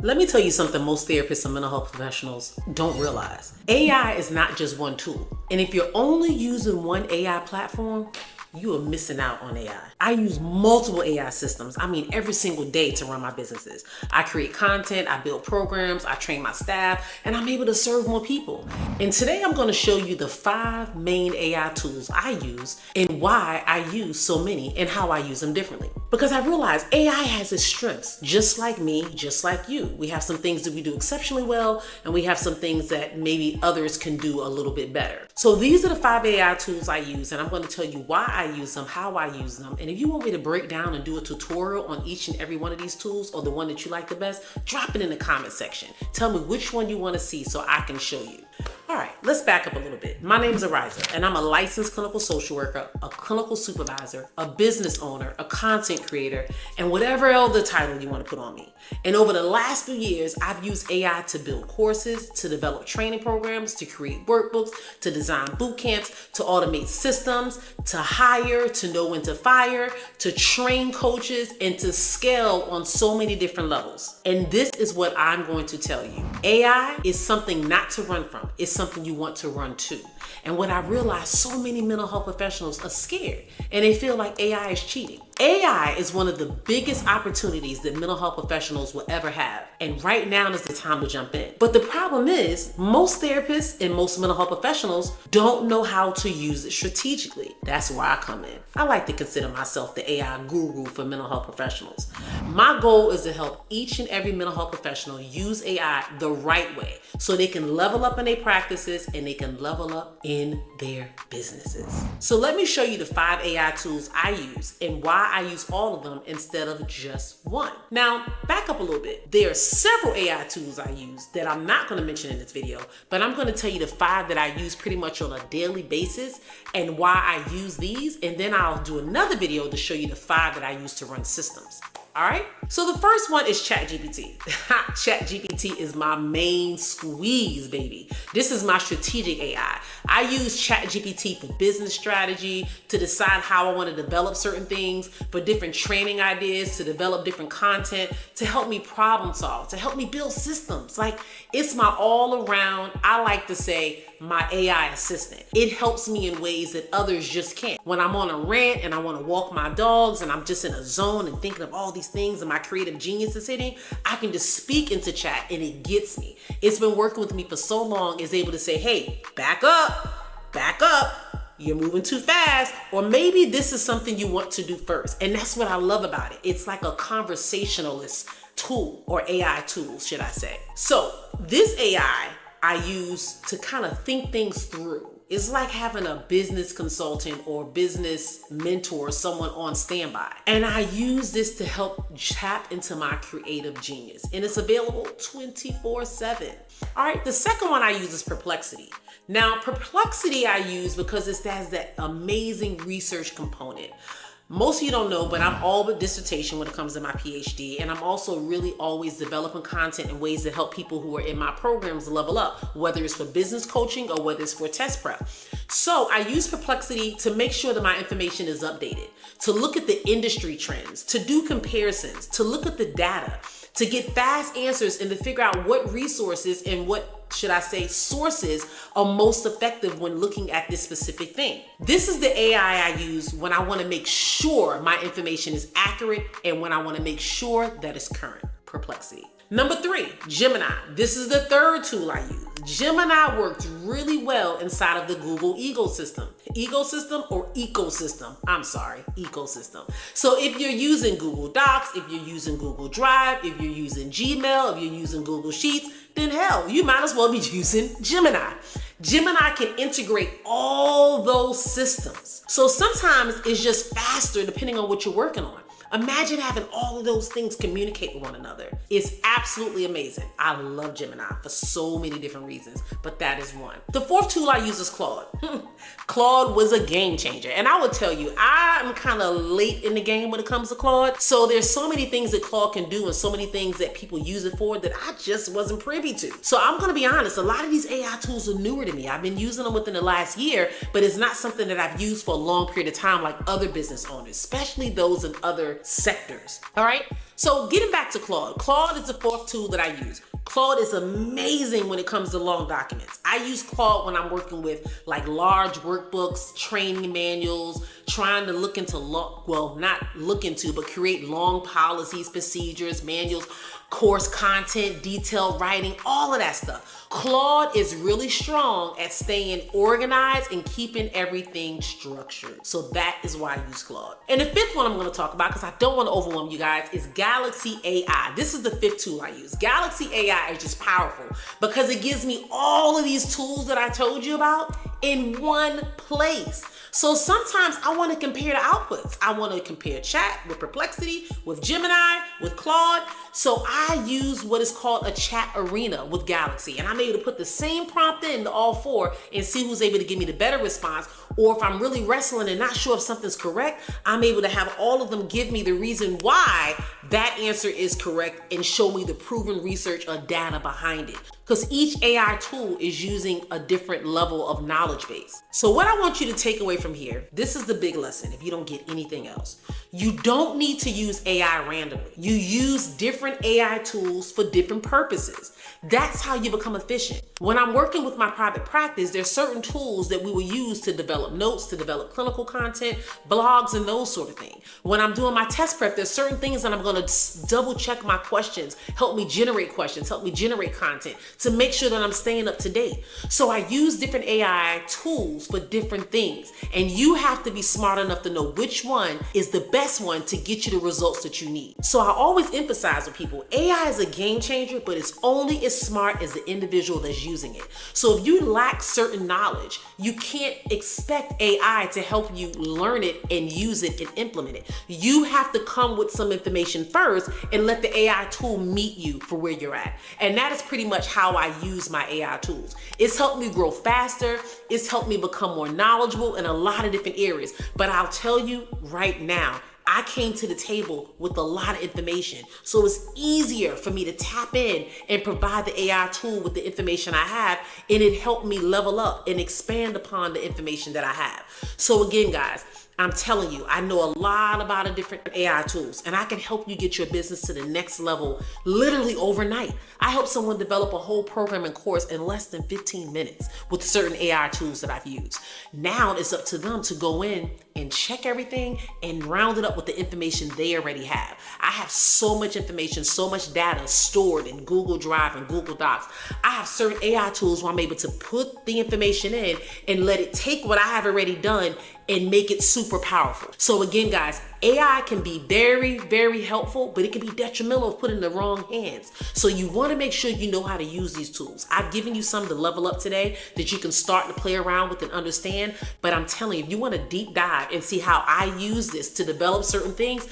Let me tell you something most therapists and mental health professionals don't realize. AI is not just one tool. And if you're only using one AI platform, you are missing out on AI. I use multiple AI systems, every single day to run my businesses. I create content, I build programs, I train my staff, and I'm able to serve more people. And today I'm gonna show you the 5 main AI tools I use and why I use so many and how I use them differently. Because I realize AI has its strengths, just like me, just like you. We have some things that we do exceptionally well, and we have some things that maybe others can do a little bit better. So these are the 5 AI tools I use, and I'm going to tell you why I use them, how I use them. And if you want me to break down and do a tutorial on each and every one of these tools, or the one that you like the best, drop it in the comment section. Tell me which one you want to see so I can show you. All right, let's back up a little bit. My name is Arisza, and I'm a licensed clinical social worker, a clinical supervisor, a business owner, a content creator, and whatever other title you want to put on me. And over the last few years, I've used AI to build courses, to develop training programs, to create workbooks, to design boot camps, to automate systems, to hire, to know when to fire, to train coaches, and to scale on so many different levels. And this is what I'm going to tell you. AI is something not to run from. It's something you want to run to. And what I realized, so many mental health professionals are scared and they feel like AI is cheating. AI is one of the biggest opportunities that mental health professionals will ever have. And right now is the time to jump in. But the problem is, most therapists and most mental health professionals don't know how to use it strategically. That's where I come in. I like to consider myself the AI guru for mental health professionals. My goal is to help each and every mental health professional use AI the right way so they can level up in their practices and they can level up in their businesses. So let me show you the 5 AI tools I use and why I use all of them instead of just one. Now, back up a little bit. There are several AI tools I use that I'm not going to mention in this video, but I'm going to tell you the 5 that I use pretty much on a daily basis and why I use these, and then I'll do another video to show you the 5 that I use to run systems. All right, so the first one is ChatGPT. ChatGPT is my main squeeze, baby. This is my strategic AI. I use ChatGPT for business strategy, to decide how I want to develop certain things, for different training ideas, to develop different content, to help me problem solve, to help me build systems. Like, it's my all around, I like to say, my AI assistant. It helps me in ways that others just can't. When I'm on a rant and I want to walk my dogs and I'm just in a zone and thinking of all these things and my creative genius is hitting, I can just speak into chat and it gets me. It's been working with me for so long, it's able to say, hey, back up, you're moving too fast, or maybe this is something you want to do first. And that's what I love about it. It's like a conversationalist tool, or AI tool, should I say. So this AI I use to kind of think things through. It's like having a business consultant or business mentor, someone on standby. And I use this to help tap into my creative genius. And it's available 24/7. All right, the second one I use is Perplexity. Now, Perplexity I use because it has that amazing research component. Most of you don't know, but I'm all but dissertation when it comes to my PhD, and I'm also really always developing content in ways that help people who are in my programs level up, whether it's for business coaching or whether it's for test prep. So I use Perplexity to make sure that my information is updated, to look at the industry trends, to do comparisons, to look at the data, to get fast answers and to figure out what resources and what, should I say, sources are most effective when looking at this specific thing. This is the AI I use when I want to make sure my information is accurate and when I want to make sure that it's current. Perplexity. Number 3, Gemini. This is the third tool I use. Gemini works really well inside of the Google ecosystem. Ecosystem. So if you're using Google Docs, if you're using Google Drive, if you're using Gmail, if you're using Google Sheets, then hell, you might as well be using Gemini. Gemini can integrate all those systems. So sometimes it's just faster depending on what you're working on. Imagine having all of those things communicate with one another. It's absolutely amazing. I love Gemini for so many different reasons, but that is one. The fourth tool I use is Claude. Claude was a game changer. And I will tell you, I'm kind of late in the game when it comes to Claude. So there's so many things that Claude can do and so many things that people use it for that I just wasn't privy to. So I'm gonna be honest, a lot of these AI tools are newer to me. I've been using them within the last year, but it's not something that I've used for a long period of time like other business owners, especially those in other other sectors. All right. So getting back to Claude. Claude is the fourth tool that I use. Claude is amazing when it comes to long documents. I use Claude when I'm working with like large workbooks, training manuals, trying to look into, not look into, but create long policies, procedures, manuals, course content, detailed writing, all of that stuff. Claude is really strong at staying organized and keeping everything structured. So that is why I use Claude. And the fifth one I'm going to talk about, because I don't want to overwhelm you guys, is Galaxy AI. This is the fifth tool I use. Galaxy AI is just powerful because it gives me all of these tools that I told you about in one place. So sometimes I want to compare the outputs. I want to compare chat with Perplexity, with Gemini, with Claude. So I use what is called a chat arena with Galaxy. And I'm able to put the same prompt into all four and see who's able to give me the better response. Or if I'm really wrestling and not sure if something's correct, I'm able to have all of them give me the reason why that answer is correct and show me the proven research or data behind it. Because each AI tool is using a different level of knowledge base. So what I want you to take away from here, this is the big lesson if you don't get anything else. You don't need to use AI randomly. You use different AI tools for different purposes. That's how you become efficient. When I'm working with my private practice, there's certain tools that we will use to develop notes, to develop clinical content, blogs, and those sort of things. When I'm doing my test prep, there's certain things that I'm going to double check my questions, help me generate questions, help me generate content to make sure that I'm staying up to date. So I use different AI tools for different things. And you have to be smart enough to know which one is the best one to get you the results that you need. So I always emphasize with people, AI is a game changer, but it's only as smart as the individual that's using it. So if you lack certain knowledge, you can't expect AI to help you learn it and use it and implement it. You have to come with some information first and let the AI tool meet you for where you're at. And that is pretty much how I use my AI tools. It's helped me grow faster. It's helped me become more knowledgeable in a lot of different areas. But I'll tell you right now, I came to the table with a lot of information. So it's easier for me to tap in and provide the AI tool with the information I have, and it helped me level up and expand upon the information that I have. So again, guys, I'm telling you, I know a lot about the different AI tools, and I can help you get your business to the next level literally overnight. I help someone develop a whole program and course in less than 15 minutes with certain AI tools that I've used. Now it's up to them to go in and check everything and round it up with the information they already have. I have so much information, so much data stored in Google Drive and Google Docs. I have certain AI tools where I'm able to put the information in and let it take what I have already done and make it super powerful. So again, guys, AI can be very, very helpful, but it can be detrimental if put in the wrong hands. So you want to make sure you know how to use these tools. I've given you some to level up today that you can start to play around with and understand. But I'm telling you, if you want to deep dive and see how I use this to develop certain things,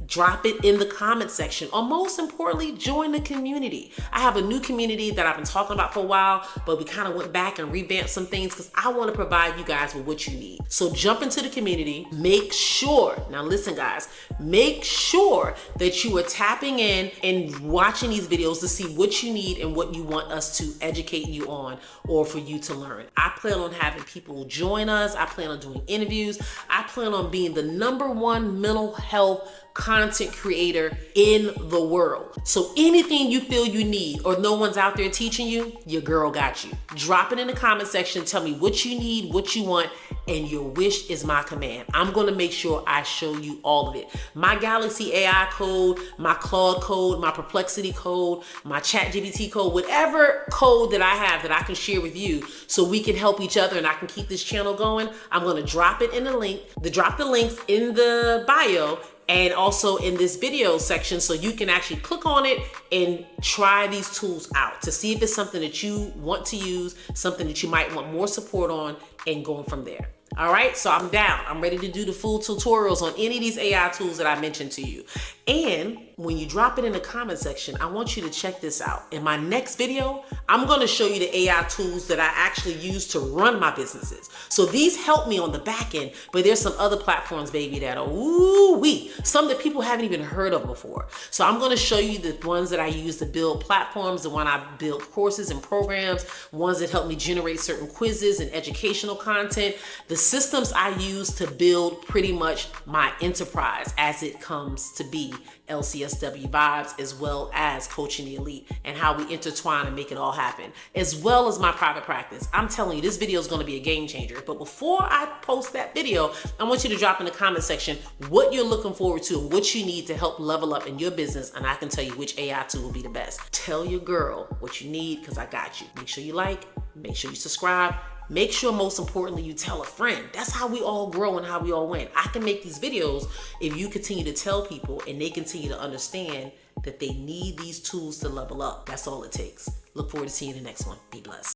drop it in the comment section, or most importantly, join the community. I have a new community that I've been talking about for a while, but we kind of went back and revamped some things because I want to provide you guys with what you need. So jump into the community. Make sure, now listen guys, make sure that you are tapping in and watching these videos to see what you need and what you want us to educate you on or for you to learn. I plan on having people join us. I plan on doing interviews. I plan on being the #1 mental health content creator in the world. So anything you feel you need or no one's out there teaching you, your girl got you. Drop it in the comment section. Tell me what you need, what you want, and your wish is my command. I'm gonna make sure I show you all of it. My Galaxy AI code, my Claude code, my Perplexity code, my ChatGPT code, whatever code that I have that I can share with you so we can help each other and I can keep this channel going, I'm gonna drop it in the link, drop the links in the bio and also in this video section so you can actually click on it and try these tools out to see if it's something that you want to use, something that you might want more support on, and going from there. All right, so I'm down. I'm ready to do the full tutorials on any of these AI tools that I mentioned to you. And when you drop it in the comment section, I want you to check this out. In my next video, I'm gonna show you the AI tools that I actually use to run my businesses. So these help me on the back end, but there's some other platforms, baby, that are ooh-wee, some that people haven't even heard of before. So I'm gonna show you the ones that I use to build platforms, the one I build courses and programs, ones that help me generate certain quizzes and educational content, the systems I use to build pretty much my enterprise as it comes to be LCSW Vibes, as well as Coaching the Elite, and how we intertwine and make it all happen, as well as my private practice. I'm telling you, this video is going to be a game changer. But before I post that video, I want you to drop in the comment section what you're looking forward to, what you need to help level up in your business, and I can tell you which AI tool will be the best. Tell your girl what you need, because I got you. Make sure you like, make sure you subscribe. Make sure, most importantly, you tell a friend. That's how we all grow and how we all win. I can make these videos if you continue to tell people and they continue to understand that they need these tools to level up. That's all it takes. Look forward to seeing you in the next one. Be blessed.